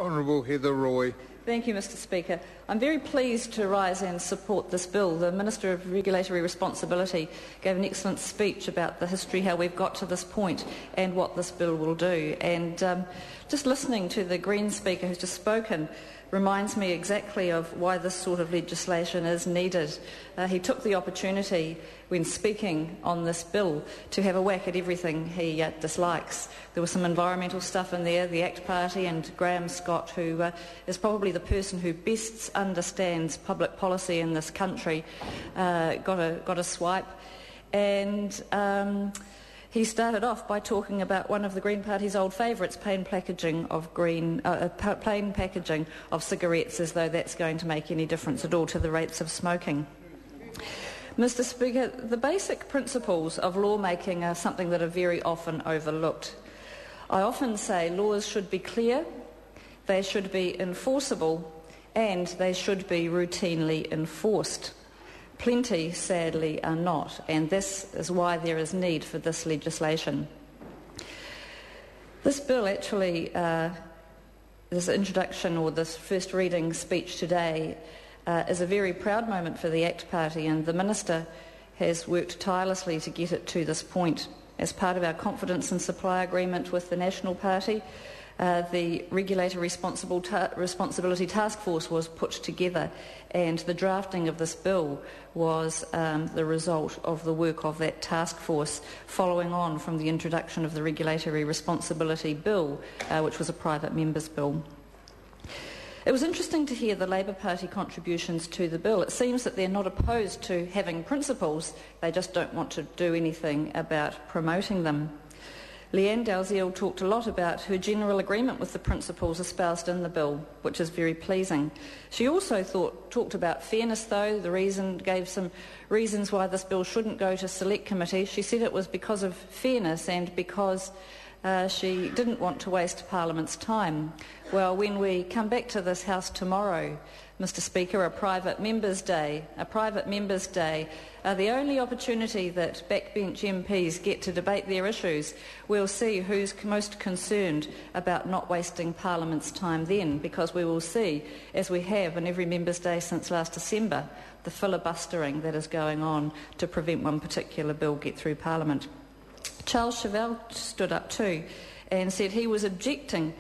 Honourable Heather Roy. Thank you, Mr Speaker. I'm very pleased to rise and support this bill. The Minister of Regulatory Responsibility gave an excellent speech about the history, how we've got to this point and what this bill will do. And just listening to the Green Speaker who's just spoken reminds me exactly of why this sort of legislation is needed. He took the opportunity when speaking on this bill to have a whack at everything he dislikes. There was some environmental stuff in there, the ACT Party and Graham Scott, who is probably the person who best understands public policy in this country, got a swipe. And he started off by talking about one of the Green Party's old favourites, plain packaging of cigarettes, as though that's going to make any difference at all to the rates of smoking. Mr Speaker, the basic principles of lawmaking are something that are very often overlooked. I often say laws should be clear, they should be enforceable, and they should be routinely enforced. Plenty, sadly, are not, and this is why there is need for this legislation. This bill actually, this introduction or this first reading speech today is a very proud moment for the ACT Party, and the Minister has worked tirelessly to get it to this point. As part of our confidence and supply agreement with the National Party, the Regulatory Responsibility Task Force was put together, and the drafting of this bill was the result of the work of that task force, following on from the introduction of the Regulatory Responsibility Bill, which was a private member's bill. It was interesting to hear the Labour Party contributions to the bill. It seems that they're not opposed to having principles, they just don't want to do anything about promoting them. Leanne Dalziel talked a lot about her general agreement with the principles espoused in the bill, which is very pleasing. She also talked about fairness, though, gave some reasons why this bill shouldn't go to select committee. She said it was because of fairness and because she didn't want to waste Parliament's time. Well, when we come back to this House tomorrow, Mr Speaker, a private members' day, the only opportunity that backbench MPs get to debate their issues, we'll see who's most concerned about not wasting Parliament's time then, because we will see, as we have in every members' day since last December, the filibustering that is going on to prevent one particular bill get through Parliament. Charles Chauvel stood up too and said he was objecting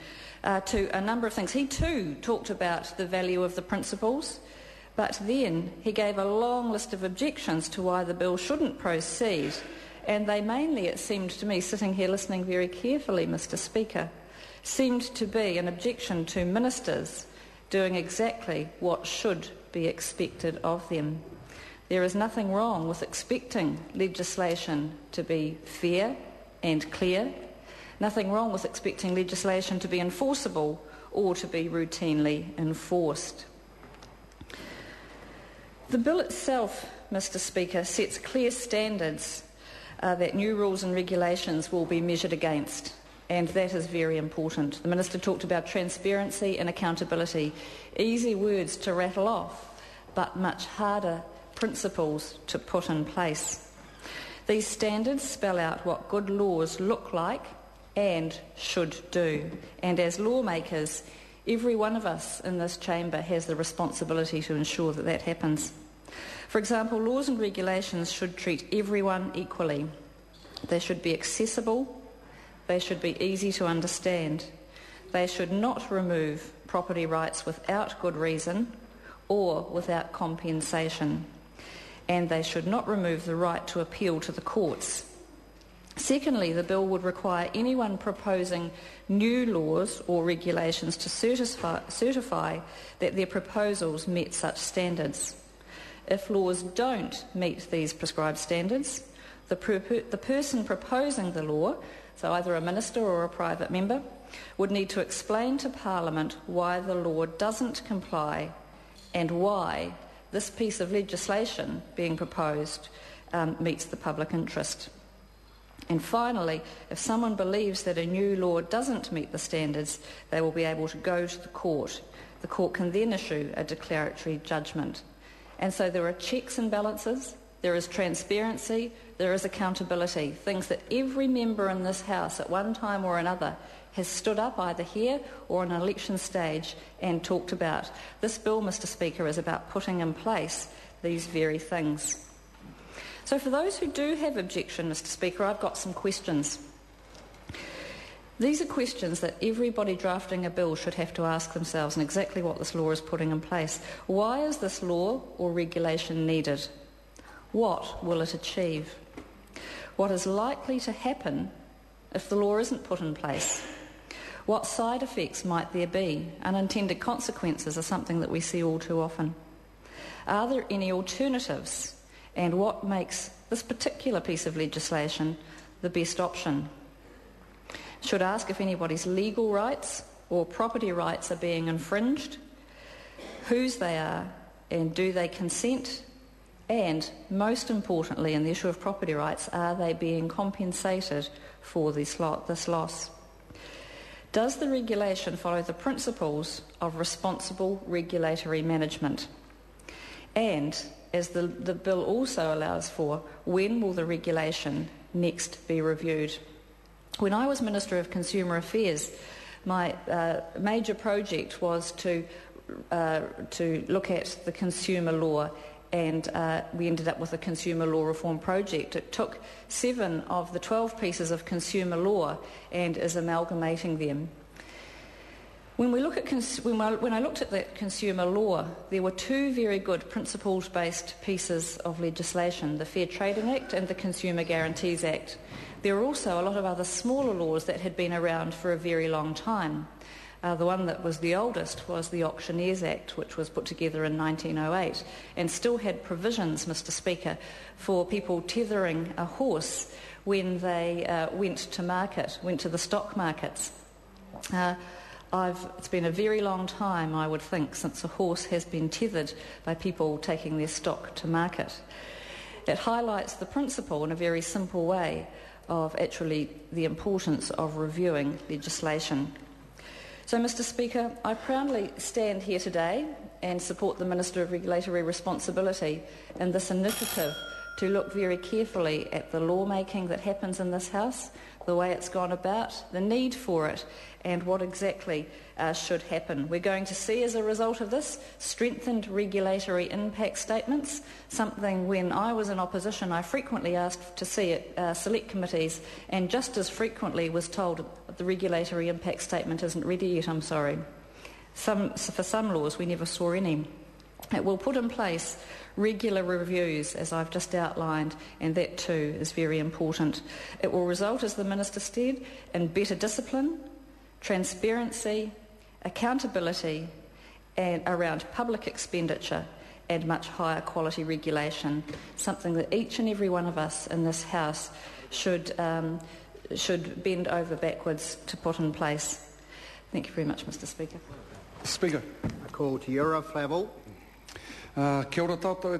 to a number of things. He too talked about the value of the principles, but then he gave a long list of objections to why the bill shouldn't proceed, and they mainly, it seemed to me, sitting here listening very carefully, Mr Speaker, seemed to be an objection to ministers doing exactly what should be expected of them. There is nothing wrong with expecting legislation to be fair and clear, nothing wrong with expecting legislation to be enforceable or to be routinely enforced. The bill itself, Mr Speaker, sets clear standards that new rules and regulations will be measured against, and that is very important. The Minister talked about transparency and accountability, easy words to rattle off, but much harder principles to put in place. These standards spell out what good laws look like and should do, and as lawmakers, every one of us in this chamber has the responsibility to ensure that that happens. For example, laws and regulations should treat everyone equally. They should be accessible, they should be easy to understand, they should not remove property rights without good reason or without compensation, and they should not remove the right to appeal to the courts. Secondly, the bill would require anyone proposing new laws or regulations to certify that their proposals met such standards. If laws don't meet these prescribed standards, the person proposing the law, so either a minister or a private member, would need to explain to Parliament why the law doesn't comply and why this piece of legislation being proposed meets the public interest. And finally, if someone believes that a new law doesn't meet the standards, they will be able to go to the court. The court can then issue a declaratory judgment. And so there are checks and balances, there is transparency, there is accountability, things that every member in this House at one time or another has stood up either here or on an election stage and talked about. This bill, Mr Speaker, is about putting in place these very things. So for those who do have objection, Mr Speaker, I've got some questions. These are questions that everybody drafting a bill should have to ask themselves, and exactly what this law is putting in place. Why is this law or regulation needed? What will it achieve? What is likely to happen if the law isn't put in place? What side effects might there be? Unintended consequences are something that we see all too often. Are there any alternatives? And what makes this particular piece of legislation the best option? Should ask if anybody's legal rights or property rights are being infringed, whose they are, and do they consent? And, most importantly, in the issue of property rights, are they being compensated for this loss? Does the regulation follow the principles of responsible regulatory management? And, as the bill also allows for, when will the regulation next be reviewed? When I was Minister of Consumer Affairs, my major project was to look at the consumer law, and we ended up with a consumer law reform project. It took 7 of the 12 pieces of consumer law and is amalgamating them. When I looked at the consumer law, there were 2 very good principles-based pieces of legislation, the Fair Trading Act and the Consumer Guarantees Act. There were also a lot of other smaller laws that had been around for a very long time. The one that was the oldest was the Auctioneers Act, which was put together in 1908 and still had provisions, Mr Speaker, for people tethering a horse when they went to the stock markets. It's been a very long time, I would think, since a horse has been tethered by people taking their stock to market. It highlights the principle in a very simple way of actually the importance of reviewing legislation. So, Mr Speaker, I proudly stand here today and support the Minister of Regulatory Responsibility in this initiative to look very carefully at the lawmaking that happens in this House, the way it's gone about, the need for it, and what exactly should happen. We're going to see, as a result of this, strengthened regulatory impact statements, something when I was in opposition I frequently asked to see at select committees, and just as frequently was told the regulatory impact statement isn't ready yet, I'm sorry. For some laws we never saw any. It will put in place regular reviews, as I've just outlined, and that too is very important. It will result, as the Minister said, in better discipline, transparency, accountability, and around public expenditure and much higher quality regulation, something that each and every one of us in this House should bend over backwards to put in place. Thank you very much, Mr Speaker. Speaker. I call to Euro Flavel. Kia ora tātou.